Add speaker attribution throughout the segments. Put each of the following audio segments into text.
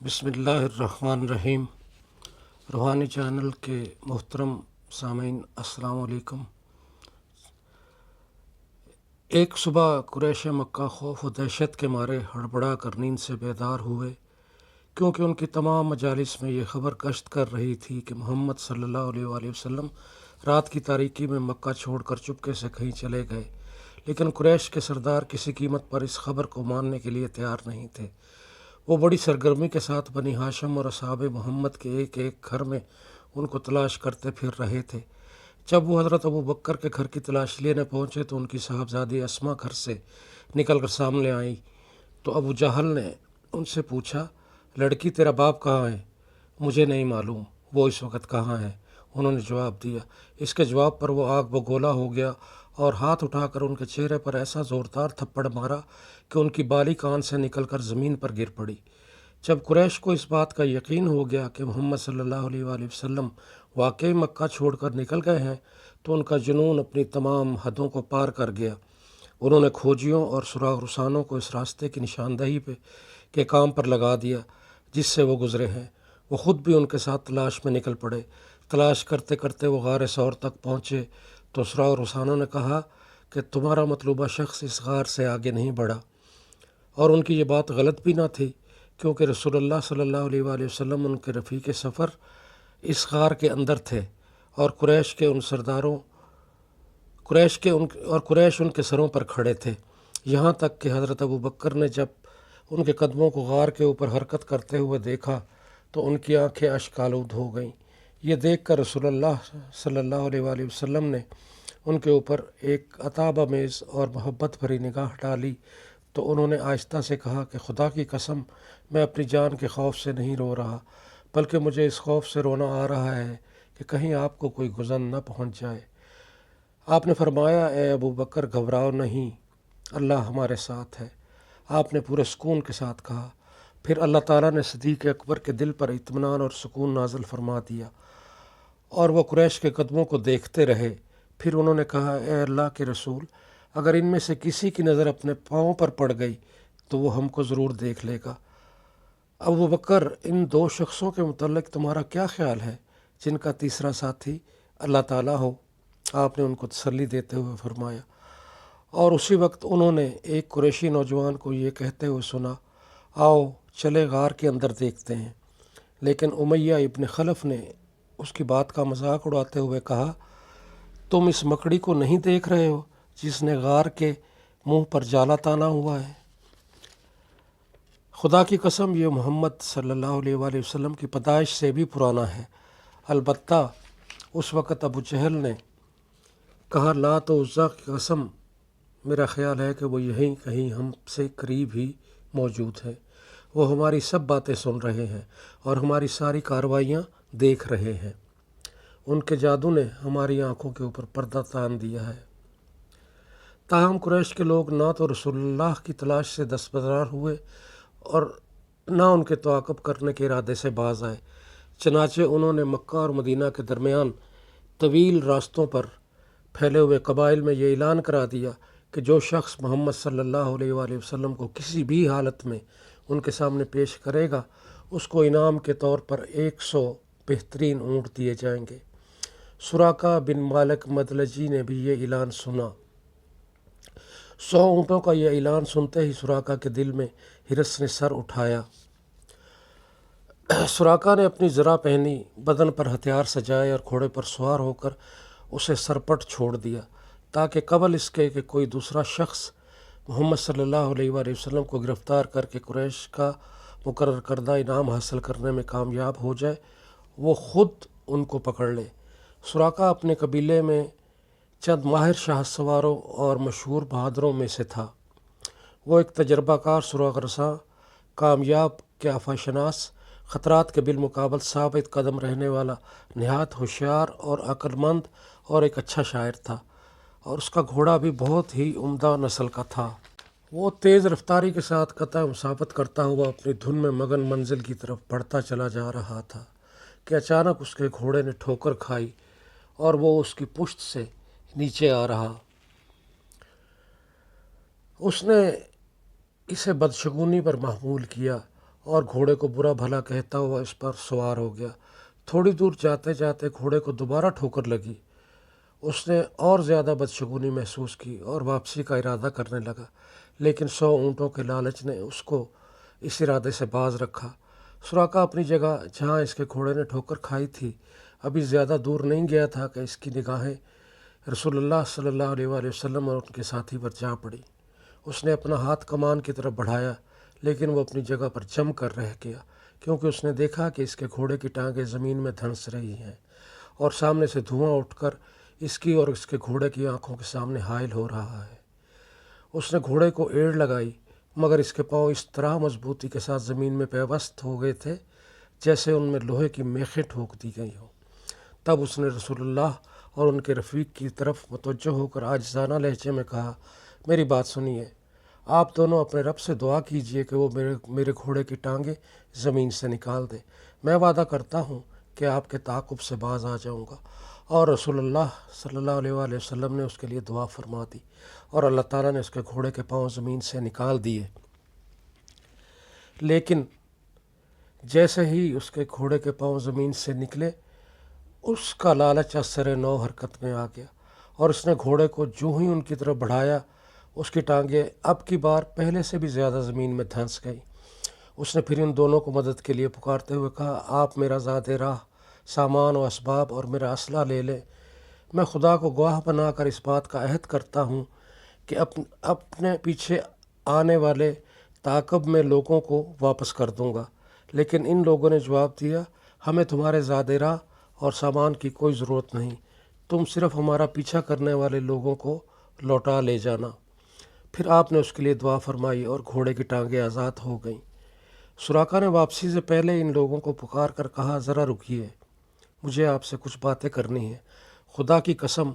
Speaker 1: بسم اللہ الرحمن الرحیم۔ روحانی چینل کے محترم سامعین السلام علیکم۔ ایک صبح قریش مکہ خوف و دہشت کے مارے ہڑبڑا کر نیند سے بیدار ہوئے، کیونکہ ان کی تمام مجالس میں یہ خبر گشت کر رہی تھی کہ محمد صلی اللہ علیہ وآلہ وسلم رات کی تاریکی میں مکہ چھوڑ کر چپکے سے کہیں چلے گئے۔ لیکن قریش کے سردار کسی قیمت پر اس خبر کو ماننے کے لیے تیار نہیں تھے۔ وہ بڑی سرگرمی کے ساتھ بنی ہاشم اور اصحاب محمد کے ایک ایک گھر میں ان کو تلاش کرتے پھر رہے تھے۔ جب وہ حضرت ابو بکر کے گھر کی تلاش لینے پہنچے تو ان کی صاحبزادی اسما گھر سے نکل کر سامنے آئی تو ابو جہل نے ان سے پوچھا، لڑکی تیرا باپ کہاں ہے؟ مجھے نہیں معلوم وہ اس وقت کہاں ہے، انہوں نے جواب دیا۔ اس کے جواب پر وہ آگ بگولا ہو گیا اور ہاتھ اٹھا کر ان کے چہرے پر ایسا زوردار تھپڑ مارا کہ ان کی بالی کان سے نکل کر زمین پر گر پڑی۔ جب قریش کو اس بات کا یقین ہو گیا کہ محمد صلی اللہ علیہ وآلہ وسلم واقعی مکہ چھوڑ کر نکل گئے ہیں تو ان کا جنون اپنی تمام حدوں کو پار کر گیا۔ انہوں نے کھوجیوں اور سراغ رسانوں کو اس راستے کی نشاندہی کے کام پر لگا دیا جس سے وہ گزرے ہیں۔ وہ خود بھی ان کے ساتھ تلاش میں نکل پڑے۔ تلاش کرتے کرتے وہ غار ثور تک پہنچے تو سراغ رسانوں نے کہا کہ تمہارا مطلوبہ شخص اس غار سے آگے نہیں بڑھا، اور ان کی یہ بات غلط بھی نہ تھی، کیونکہ رسول اللہ صلی اللہ علیہ وآلہ وسلم ان کے رفیق سفر اس غار کے اندر تھے اور قریش ان کے سروں پر کھڑے تھے۔ یہاں تک کہ حضرت ابو بکر نے جب ان کے قدموں کو غار کے اوپر حرکت کرتے ہوئے دیکھا تو ان کی آنکھیں اشک آلود ہو گئیں۔ یہ دیکھ کر رسول اللہ صلی اللہ علیہ وآلہ وسلم نے ان کے اوپر ایک عتاب آمیز اور محبت بھری نگاہ ڈالی تو انہوں نے آہستہ سے کہا کہ خدا کی قسم، میں اپنی جان کے خوف سے نہیں رو رہا، بلکہ مجھے اس خوف سے رونا آ رہا ہے کہ کہیں آپ کو کوئی گزن نہ پہنچ جائے۔ آپ نے فرمایا، اے ابو بکر گھبراؤ نہیں، اللہ ہمارے ساتھ ہے۔ آپ نے پورے سکون کے ساتھ کہا۔ پھر اللہ تعالیٰ نے صدیق اکبر کے دل پر اطمینان اور سکون نازل فرما دیا اور وہ قریش کے قدموں کو دیکھتے رہے۔ پھر انہوں نے کہا، اے اللہ کے رسول، اگر ان میں سے کسی کی نظر اپنے پاؤں پر پڑ گئی تو وہ ہم کو ضرور دیکھ لے گا۔ ابو بکر، ان دو شخصوں کے متعلق تمہارا کیا خیال ہے جن کا تیسرا ساتھی اللہ تعالیٰ ہو؟ آپ نے ان کو تسلی دیتے ہوئے فرمایا۔ اور اسی وقت انہوں نے ایک قریشی نوجوان کو یہ کہتے ہوئے سنا، آؤ چلے غار کے اندر دیکھتے ہیں۔ لیکن امیہ ابن خلف نے اس کی بات کا مذاق اڑاتے ہوئے کہا، تم اس مکڑی کو نہیں دیکھ رہے ہو جس نے غار کے منہ پر جالا تانا ہوا ہے؟ خدا کی قسم، یہ محمد صلی اللہ علیہ وآلہ وسلم کی پیدائش سے بھی پرانا ہے۔ البتہ اس وقت ابو جہل نے کہا، لات و عزیٰ کی قسم، میرا خیال ہے کہ وہ یہیں کہیں ہم سے قریب ہی موجود ہے۔ وہ ہماری سب باتیں سن رہے ہیں اور ہماری ساری کارروائیاں دیکھ رہے ہیں۔ ان کے جادو نے ہماری آنکھوں کے اوپر پردہ تان دیا ہے۔ تاہم قریش کے لوگ نہ تو رسول اللہ کی تلاش سے دستبردار ہوئے اور نہ ان کے تعاقب کرنے کے ارادے سے باز آئے۔ چنانچہ انہوں نے مکہ اور مدینہ کے درمیان طویل راستوں پر پھیلے ہوئے قبائل میں یہ اعلان کرا دیا کہ جو شخص محمد صلی اللہ علیہ وآلہ وسلم کو کسی بھی حالت میں ان کے سامنے پیش کرے گا اس کو انعام کے طور پر 100 بہترین اونٹ دیے جائیں گے۔ سراقہ بن مالک مدلجی نے بھی یہ اعلان سنا۔ 100 اونٹوں کا یہ اعلان سنتے ہی سراقہ کے دل میں حرص نے سر اٹھایا۔ سراقہ نے اپنی زرہ پہنی، بدن پر ہتھیار سجائے اور گھوڑے پر سوار ہو کر اسے سرپٹ چھوڑ دیا تاکہ قبل اس کے کہ کوئی دوسرا شخص محمد صلی اللہ علیہ وآلہ وسلم کو گرفتار کر کے قریش کا مقرر کردہ انعام حاصل کرنے میں کامیاب ہو جائے، وہ خود ان کو پکڑ لے۔ سراقہ اپنے قبیلے میں چند ماہر شاہ سواروں اور مشہور بہادروں میں سے تھا۔ وہ ایک تجربہ کار سراغ رساں، کامیاب قیافہ شناس، خطرات کے بالمقابل ثابت قدم رہنے والا، نہایت ہوشیار اور عقل مند اور ایک اچھا شاعر تھا، اور اس کا گھوڑا بھی بہت ہی عمدہ نسل کا تھا۔ وہ تیز رفتاری کے ساتھ قطع مسافت کرتا ہوا اپنی دھن میں مگن منزل کی طرف بڑھتا چلا جا رہا تھا کہ اچانک اس کے گھوڑے نے ٹھوکر کھائی اور وہ اس کی پشت سے نیچے آ رہا۔ اس نے اسے بدشگونی پر محمول کیا اور گھوڑے کو برا بھلا کہتا ہوا اس پر سوار ہو گیا۔ تھوڑی دور جاتے جاتے گھوڑے کو دوبارہ ٹھوکر لگی۔ اس نے اور زیادہ بدشگونی محسوس کی اور واپسی کا ارادہ کرنے لگا، لیکن 100 اونٹوں کے لالچ نے اس کو اس ارادے سے باز رکھا۔ سراقہ اپنی جگہ جہاں اس کے گھوڑے نے ٹھوکر کھائی تھی ابھی زیادہ دور نہیں گیا تھا کہ اس کی نگاہیں رسول اللہ صلی اللہ علیہ وآلہ وسلم اور ان کے ساتھی پر جا پڑی۔ اس نے اپنا ہاتھ کمان کی طرف بڑھایا، لیکن وہ اپنی جگہ پر جم کر رہ گیا، کیونکہ اس نے دیکھا کہ اس کے گھوڑے کی ٹانگیں زمین میں دھنس رہی ہیں اور سامنے سے دھواں اٹھ کر اس کی اور اس کے گھوڑے کی آنکھوں کے سامنے حائل ہو رہا ہے۔ اس نے گھوڑے کو ایڑ لگائی، مگر اس کے پاؤں اس طرح مضبوطی کے ساتھ زمین میں پیوست ہو گئے تھے جیسے ان میں لوہے کی میخیں ٹھوک دی گئی ہوں۔ تب اس نے رسول اللہ اور ان کے رفیق کی طرف متوجہ ہو کر عاجزانہ لہجے میں کہا، میری بات سنیے، آپ دونوں اپنے رب سے دعا کیجئے کہ وہ میرے گھوڑے کی ٹانگیں زمین سے نکال دے۔ میں وعدہ کرتا ہوں کہ آپ کے تعاقب سے باز آ جاؤں گا۔ اور رسول اللہ صلی اللہ علیہ وآلہ وسلم نے اس کے لیے دعا فرما دی اور اللہ تعالیٰ نے اس کے گھوڑے کے پاؤں زمین سے نکال دیے۔ لیکن جیسے ہی اس کے گھوڑے کے پاؤں زمین سے نکلے، اس کا لالچ اثر نو حرکت میں آ گیا اور اس نے گھوڑے کو جو ہی ان کی طرف بڑھایا، اس کی ٹانگیں اب کی بار پہلے سے بھی زیادہ زمین میں دھنس گئیں۔ اس نے پھر ان دونوں کو مدد کے لیے پکارتے ہوئے کہا، آپ میرا زاد راہ، سامان و اسباب اور میرا اسلحہ لے لیں۔ میں خدا کو گواہ بنا کر اس بات کا عہد کرتا ہوں کہ اپنے پیچھے آنے والے تعاقب میں لوگوں کو واپس کر دوں گا۔ لیکن ان لوگوں نے جواب دیا، ہمیں تمہارے زاد راہ اور سامان کی کوئی ضرورت نہیں، تم صرف ہمارا پیچھا کرنے والے لوگوں کو لوٹا لے جانا۔ پھر آپ نے اس کے لیے دعا فرمائی اور گھوڑے کی ٹانگیں آزاد ہو گئیں۔ سراقہ نے واپسی سے پہلے ان لوگوں کو پکار کر کہا، ذرا رکیے، مجھے آپ سے کچھ باتیں کرنی ہیں۔ خدا کی قسم،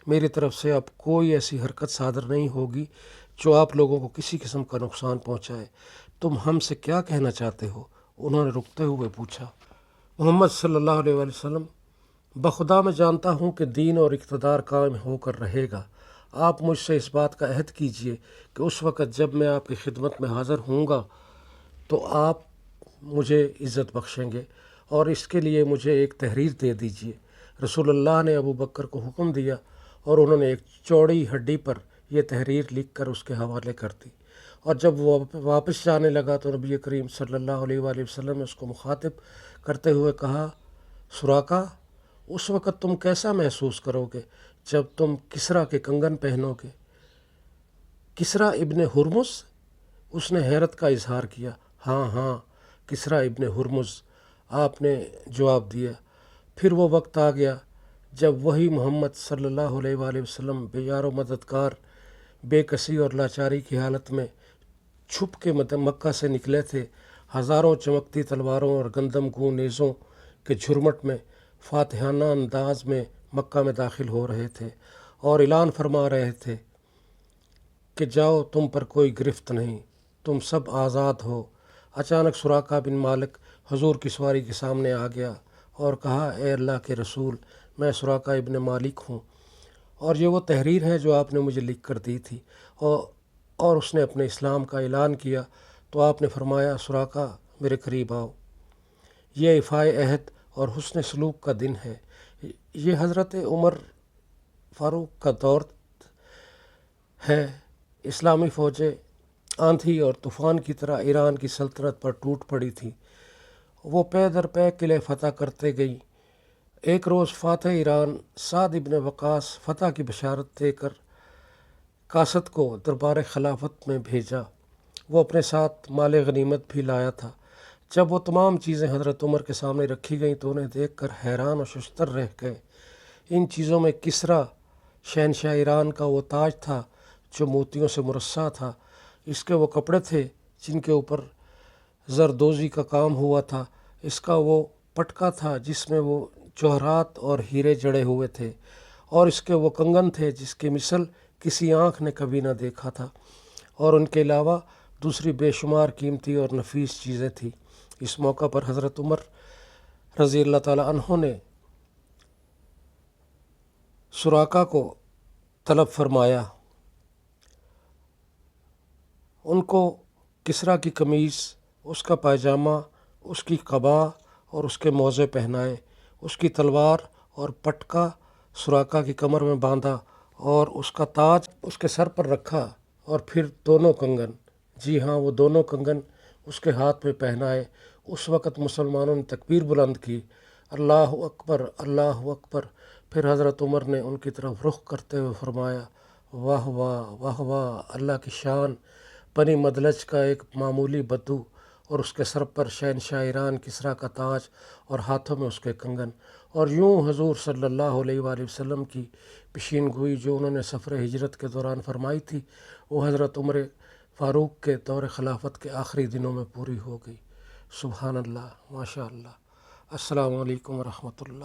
Speaker 1: میری طرف سے اب کوئی ایسی حرکت صادر نہیں ہوگی جو آپ لوگوں کو کسی قسم کا نقصان پہنچائے۔ تم ہم سے کیا کہنا چاہتے ہو؟ انہوں نے رکتے ہوئے پوچھا۔ محمد صلی اللہ علیہ وآلہ وسلم، بخدا میں جانتا ہوں کہ دین اور اقتدار قائم ہو کر رہے گا۔ آپ مجھ سے اس بات کا عہد کیجئے کہ اس وقت جب میں آپ کی خدمت میں حاضر ہوں گا تو آپ مجھے عزت بخشیں گے، اور اس کے لیے مجھے ایک تحریر دے دیجئے۔ رسول اللہ نے ابو بکر کو حکم دیا اور انہوں نے ایک چوڑی ہڈی پر یہ تحریر لکھ کر اس کے حوالے کر دی، اور جب وہ واپس جانے لگا تو نبی کریم صلی اللہ علیہ وآلہ وسلم نے اس کو مخاطب کرتے ہوئے کہا، سراقہ، اس وقت تم کیسا محسوس کرو گے جب تم کسریٰ کے کنگن پہنو گے؟ کسریٰ ابن ہرمز؟ اس نے حیرت کا اظہار کیا۔ ہاں ہاں، کسریٰ ابن ہرمز، آپ نے جواب دیا۔ پھر وہ وقت آ گیا جب وہی محمد صلی اللہ علیہ وآلہ وسلم بے یار و مددگار، بے کسی اور لاچاری کی حالت میں چھپ کے مکہ سے نکلے تھے، ہزاروں چمکتی تلواروں اور گندم گوں نیزوں کے جھرمٹ میں فاتحانہ انداز میں مکہ میں داخل ہو رہے تھے اور اعلان فرما رہے تھے کہ جاؤ، تم پر کوئی گرفت نہیں، تم سب آزاد ہو۔ اچانک سراقہ بن مالک حضور کی سواری کے سامنے آ گیا اور کہا، اے اللہ کے رسول، میں سراقہ ابن مالک ہوں، اور یہ وہ تحریر ہے جو آپ نے مجھے لکھ کر دی تھی۔ اور اس نے اپنے اسلام کا اعلان کیا تو آپ نے فرمایا، سراقہ میرے قریب آؤ، یہ ایفائے عہد اور حسن سلوک کا دن ہے۔ یہ حضرت عمر فاروق کا دور ہے۔ اسلامی فوجیں آندھی اور طوفان کی طرح ایران کی سلطنت پر ٹوٹ پڑی تھی۔ وہ پے در پے قلعے فتح کرتے گئی۔ ایک روز فاتح ایران سعد ابن وقاص فتح کی بشارت دے کر قاصد کو دربار خلافت میں بھیجا۔ وہ اپنے ساتھ مال غنیمت بھی لایا تھا۔ جب وہ تمام چیزیں حضرت عمر کے سامنے رکھی گئیں تو انہیں دیکھ کر حیران و ششدر رہ گئے۔ ان چیزوں میں کسریٰ شہنشاہ ایران کا وہ تاج تھا جو موتیوں سے مرصع تھا، اس کے وہ کپڑے تھے جن کے اوپر زردوزی کا کام ہوا تھا، اس کا وہ پٹکا تھا جس میں وہ جوہرات اور ہیرے جڑے ہوئے تھے، اور اس کے وہ کنگن تھے جس کی مثل کسی آنکھ نے کبھی نہ دیکھا تھا، اور ان کے علاوہ دوسری بے شمار قیمتی اور نفیس چیزیں تھیں۔ اس موقع پر حضرت عمر رضی اللہ تعالیٰ عنہ نے سراقہ کو طلب فرمایا۔ ان کو کسریٰ کی قمیص، اس کا پائجامہ، اس کی قبا اور اس کے موزے پہنائے، اس کی تلوار اور پٹکا سراقہ کی کمر میں باندھا اور اس کا تاج اس کے سر پر رکھا، اور پھر دونوں کنگن، جی ہاں وہ دونوں کنگن اس کے ہاتھ میں پہنائے۔ اس وقت مسلمانوں نے تکبیر بلند کی، اللہ اکبر اللہ اکبر۔ پھر حضرت عمر نے ان کی طرف رخ کرتے ہوئے فرمایا، واہ واہ واہ واہ، اللہ کی شان! بنی مدلج کا ایک معمولی بدو اور اس کے سر پر شہنشاہ ایران کسریٰ کا تاج اور ہاتھوں میں اس کے کنگن، اور یوں حضور صلی اللہ علیہ وآلہ وسلم کی پیشین گوئی جو انہوں نے سفر ہجرت کے دوران فرمائی تھی، وہ حضرت عمر فاروق کے دور خلافت کے آخری دنوں میں پوری ہو گئی۔ سبحان اللہ، ماشاء اللہ۔ السلام علیکم ورحمۃ اللہ۔